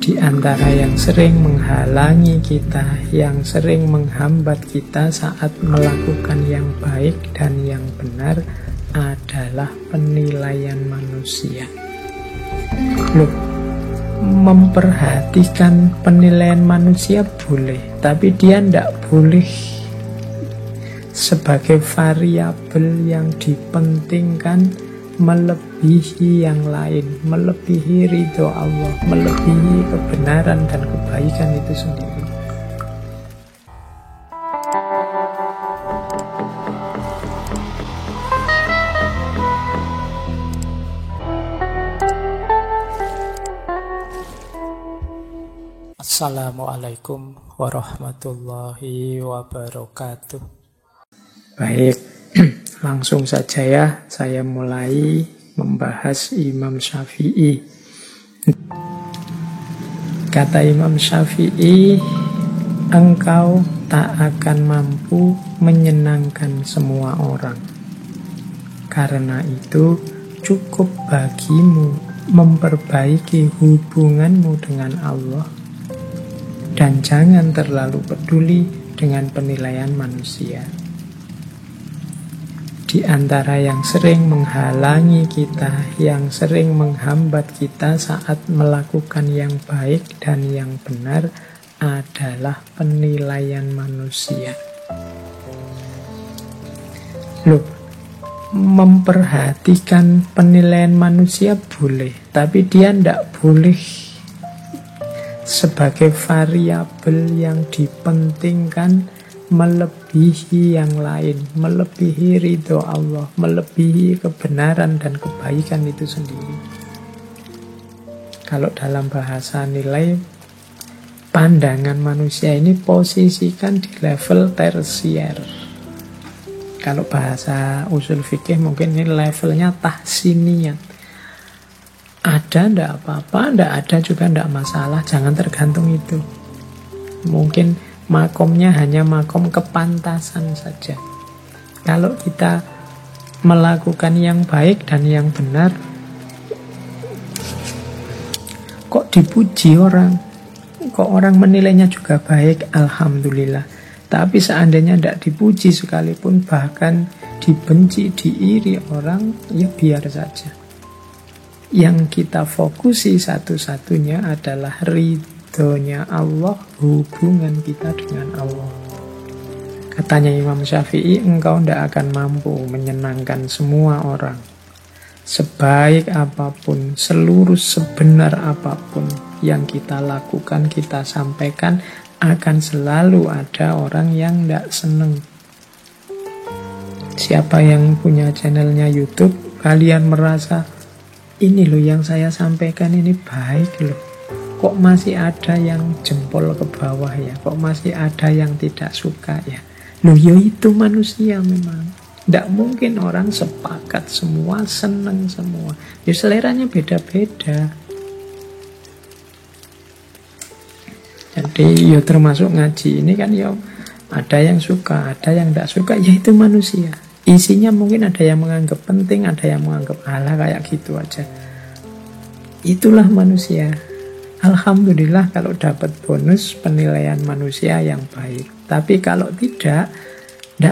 Di antara yang sering menghalangi kita, yang sering menghambat kita saat melakukan yang baik dan yang benar adalah penilaian manusia. Loh, memperhatikan penilaian manusia boleh, tapi dia tidak boleh sebagai variabel yang dipentingkan melebihi yang lain, melebihi ridho Allah, melebihi kebenaran dan kebaikan itu sendiri. Assalamualaikum warahmatullahi wabarakatuh. Baik, langsung saja ya, saya mulai membahas Imam Syafi'i. Kata Imam Syafi'i, engkau tak akan mampu menyenangkan semua orang. Karena itu, cukup bagimu memperbaiki hubunganmu dengan Allah dan jangan terlalu peduli dengan penilaian manusia. Di antara yang sering menghalangi kita, yang sering menghambat kita saat melakukan yang baik dan yang benar adalah penilaian manusia. Loh, memperhatikan penilaian manusia boleh, tapi dia tidak boleh sebagai variabel yang dipentingkan melebihi yang lain, melebihi ridho Allah, melebihi kebenaran dan kebaikan itu sendiri. Kalau dalam bahasa nilai, pandangan manusia ini posisikan di level tersier. Kalau bahasa usul fikih mungkin ini levelnya tahsiniyat. Ada ndak apa-apa, ndak ada juga ndak masalah, jangan tergantung itu. Mungkin makomnya hanya makom kepantasan saja. Kalau kita melakukan yang baik dan yang benar, kok dipuji orang, kok orang menilainya juga baik, alhamdulillah. Tapi seandainya tidak dipuji sekalipun, bahkan dibenci, diiri orang, ya biar saja. Yang kita fokusi satu-satunya adalah ridhonya Allah, hubungan kita dengan Allah. Katanya Imam Syafi'i, engkau tidak akan mampu menyenangkan semua orang. Sebaik apapun, seluruh sebenar apapun yang kita lakukan, kita sampaikan, akan selalu ada orang yang tidak senang. Siapa yang punya channelnya YouTube, kalian merasa, ini loh yang saya sampaikan ini baik loh. Kok masih ada yang jempol ke bawah ya? Kok masih ada yang tidak suka ya? Loh ya itu manusia memang. Tidak mungkin orang sepakat semua, senang semua. Ya seleranya beda-beda. Jadi ya termasuk ngaji ini kan ya ada yang suka, ada yang tidak suka. Ya itu manusia. Isinya mungkin ada yang menganggap penting, ada yang menganggap alah kayak gitu aja. Itulah manusia. Alhamdulillah kalau dapat bonus penilaian manusia yang baik. Tapi kalau tidak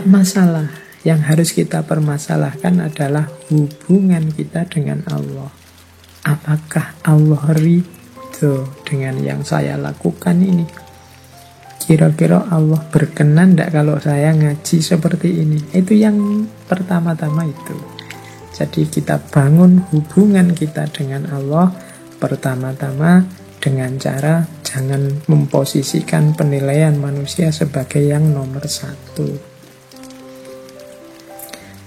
masalah. Yang harus kita permasalahkan adalah hubungan kita dengan Allah. Apakah Allah ridho dengan yang saya lakukan ini? Kira-kira Allah berkenan tidak kalau saya ngaji seperti ini? Itu yang pertama-tama itu. Jadi kita bangun hubungan kita dengan Allah pertama-tama dengan cara jangan memposisikan penilaian manusia sebagai yang nomor satu.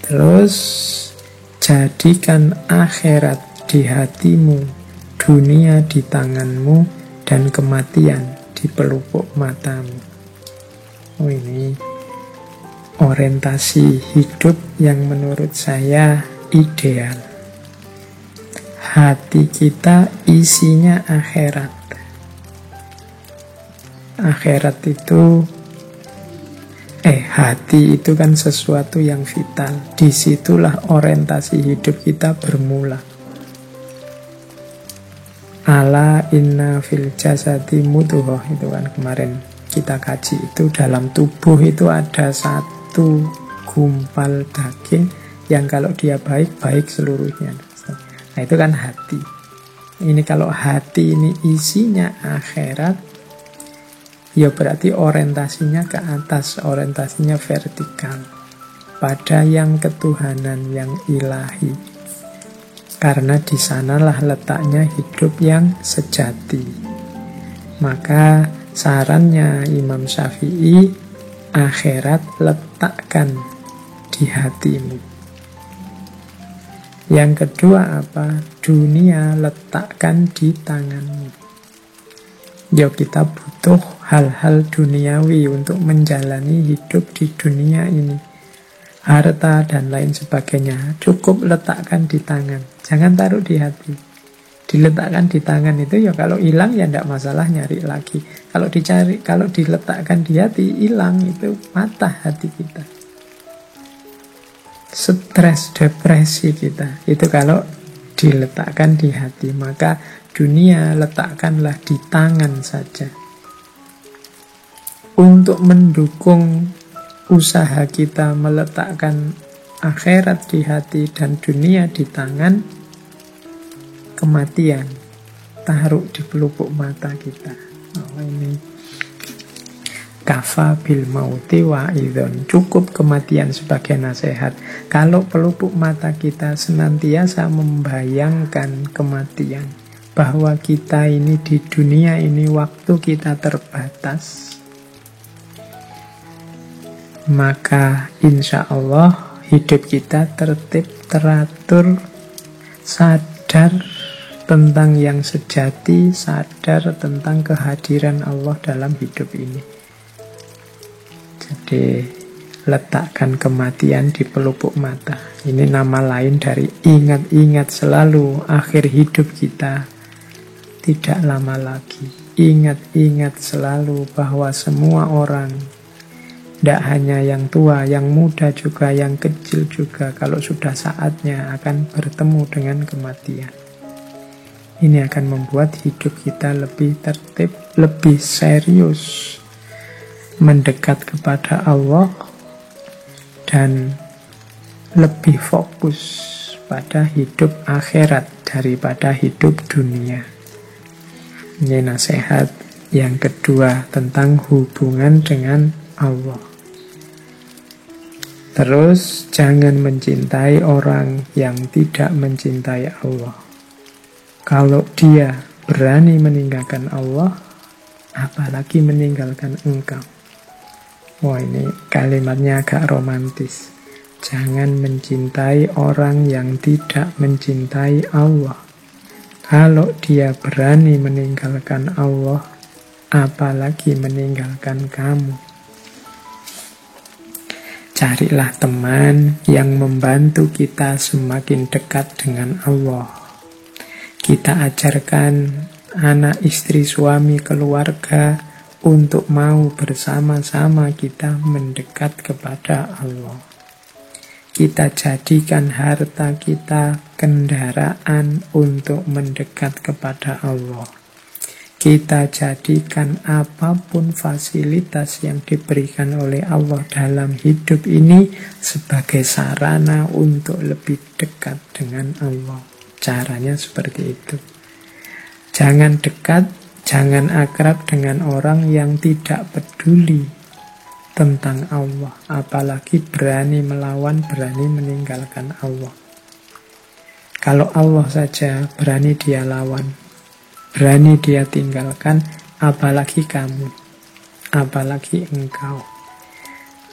Terus jadikan akhirat di hatimu, dunia di tanganmu, dan kematian di pelupuk matamu. Oh, ini orientasi hidup yang menurut saya ideal. Hati kita isinya akhirat. Akhirat itu hati itu kan sesuatu yang vital. Disitulah orientasi hidup kita bermula. Ala inna fil jasadi mudghah, itu kan kemarin kita kaji, itu dalam tubuh itu ada satu gumpal daging yang kalau dia baik, baik seluruhnya. Nah itu kan hati. Ini kalau hati ini isinya akhirat, ya berarti orientasinya ke atas, orientasinya vertikal, pada yang ketuhanan, yang ilahi. Karena di sanalah letaknya hidup yang sejati. Maka sarannya Imam Syafi'i, akhirat letakkan di hatimu. Yang kedua apa? Dunia letakkan di tanganmu. Ya kita butuh hal-hal duniawi untuk menjalani hidup di dunia ini. Harta dan lain sebagainya cukup letakkan di tangan, jangan taruh di hati. Diletakkan di tangan itu ya kalau hilang ya tidak masalah, nyari lagi. Kalau dicari, kalau diletakkan di hati, hilang itu patah hati kita. Stres, depresi kita, itu kalau diletakkan di hati. Maka dunia letakkanlah di tangan saja. Untuk mendukung usaha kita meletakkan akhirat di hati dan dunia di tangan, kematian taruh di pelupuk mata kita. Ini kafa bil mauti wa idhon, cukup kematian sebagai nasihat. Kalau pelupuk mata kita senantiasa membayangkan kematian, bahwa kita ini di dunia ini waktu kita terbatas, maka insya Allah hidup kita tertib, teratur, sadar tentang yang sejati, sadar tentang kehadiran Allah dalam hidup ini. Jadi letakkan kematian di pelupuk mata. Ini nama lain dari ingat-ingat selalu akhir hidup kita tidak lama lagi. Ingat-ingat selalu bahwa semua orang, tidak hanya yang tua, yang muda juga, yang kecil juga, kalau sudah saatnya akan bertemu dengan kematian. Ini akan membuat hidup kita lebih tertib, lebih serius, mendekat kepada Allah, dan lebih fokus pada hidup akhirat daripada hidup dunia. Ini nasihat yang kedua tentang hubungan dengan Allah. Terus jangan mencintai orang yang tidak mencintai Allah. Kalau dia berani meninggalkan Allah, apalagi meninggalkan engkau. Wah, ini kalimatnya agak romantis. Jangan mencintai orang yang tidak mencintai Allah. Kalau dia berani meninggalkan Allah, apalagi meninggalkan kamu. Carilah teman yang membantu kita semakin dekat dengan Allah. Kita ajarkan anak, istri, suami, keluarga untuk mau bersama-sama kita mendekat kepada Allah. Kita jadikan harta kita kendaraan untuk mendekat kepada Allah. Kita jadikan apapun fasilitas yang diberikan oleh Allah dalam hidup ini sebagai sarana untuk lebih dekat dengan Allah. Caranya seperti itu. Jangan dekat, jangan akrab dengan orang yang tidak peduli tentang Allah, apalagi berani melawan, berani meninggalkan Allah. Kalau Allah saja berani dia lawan, berani dia tinggalkan, apalagi kamu, apalagi engkau.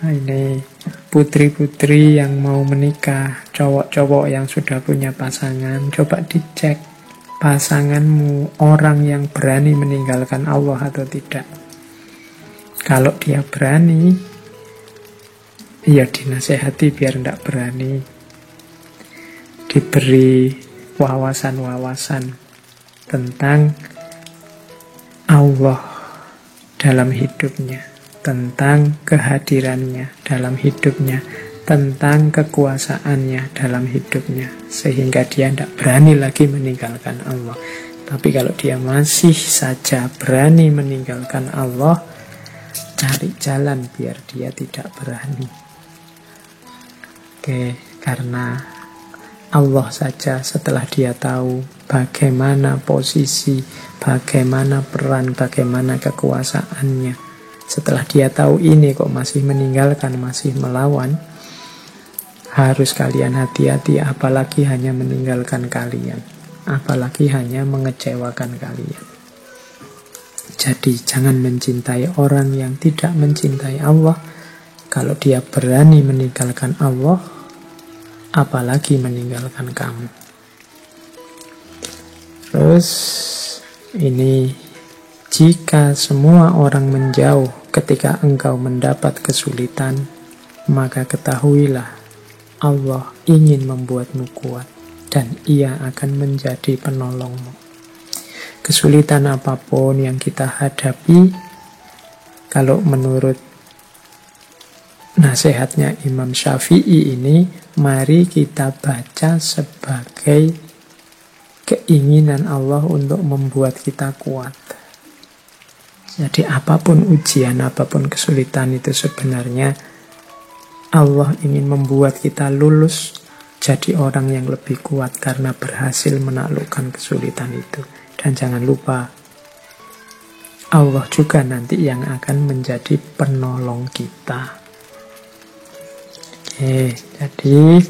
Nah, ini putri-putri yang mau menikah, cowok-cowok yang sudah punya pasangan, coba dicek pasanganmu orang yang berani meninggalkan Allah atau tidak. Kalau dia berani, ya dinasehati biar tidak berani. Diberi wawasan-wawasan tentang Allah dalam hidupnya, tentang kehadirannya dalam hidupnya, tentang kekuasaannya dalam hidupnya, sehingga dia tidak berani lagi meninggalkan Allah. Tapi kalau dia masih saja berani meninggalkan Allah, cari jalan biar dia tidak berani. Oke, karena Allah saja setelah dia tahu bagaimana posisi, bagaimana peran, bagaimana kekuasaannya, setelah dia tahu ini kok masih meninggalkan, masih melawan, harus kalian hati-hati, apalagi hanya meninggalkan kalian, apalagi hanya mengecewakan kalian. Jadi jangan mencintai orang yang tidak mencintai Allah. Kalau dia berani meninggalkan Allah, apalagi meninggalkan kamu. Terus ini, jika semua orang menjauh ketika engkau mendapat kesulitan, maka ketahuilah Allah ingin membuatmu kuat dan Ia akan menjadi penolongmu. Kesulitan apapun yang kita hadapi, kalau menurut nasihatnya Imam Syafi'i ini, mari kita baca sebagai keinginan Allah untuk membuat kita kuat. Jadi apapun ujian, apapun kesulitan itu sebenarnya Allah ingin membuat kita lulus jadi orang yang lebih kuat karena berhasil menaklukkan kesulitan itu. Dan jangan lupa, Allah juga nanti yang akan menjadi penolong kita. Oke, jadi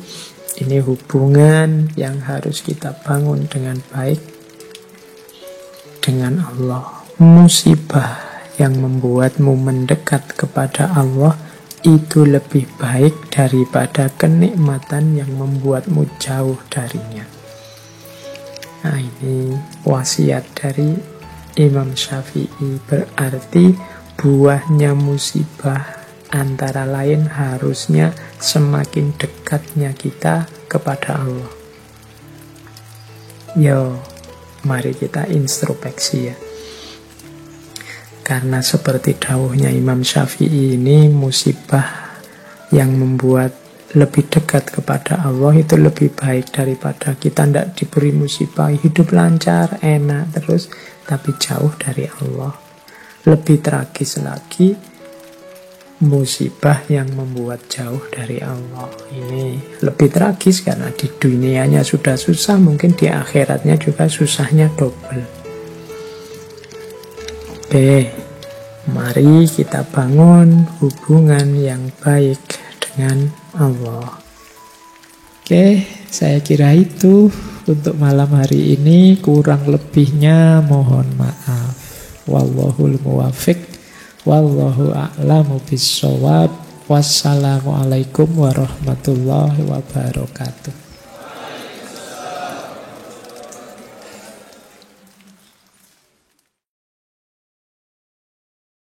ini hubungan yang harus kita bangun dengan baik dengan Allah. Musibah yang membuatmu mendekat kepada Allah itu lebih baik daripada kenikmatan yang membuatmu jauh darinya. Nah, ini wasiat dari Imam Syafi'i. Berarti buahnya musibah antara lain harusnya semakin dekatnya kita kepada Allah. Yo, mari kita introspeksi ya. Karena seperti dawuhnya Imam Syafi'i ini, musibah yang membuat lebih dekat kepada Allah itu lebih baik daripada kita tidak diberi musibah, hidup lancar, enak terus, tapi jauh dari Allah. Lebih tragis lagi, musibah yang membuat jauh dari Allah. Ini lebih tragis karena di dunianya sudah susah, mungkin di akhiratnya juga susahnya double. Oke, mari kita bangun hubungan yang baik dengan Allah. Oke, saya kira itu untuk malam hari ini. Kurang lebihnya mohon maaf. Wallahul muwaffiq, wallahu a'lamu bissawab. Wassalamualaikum warahmatullahi wabarakatuh.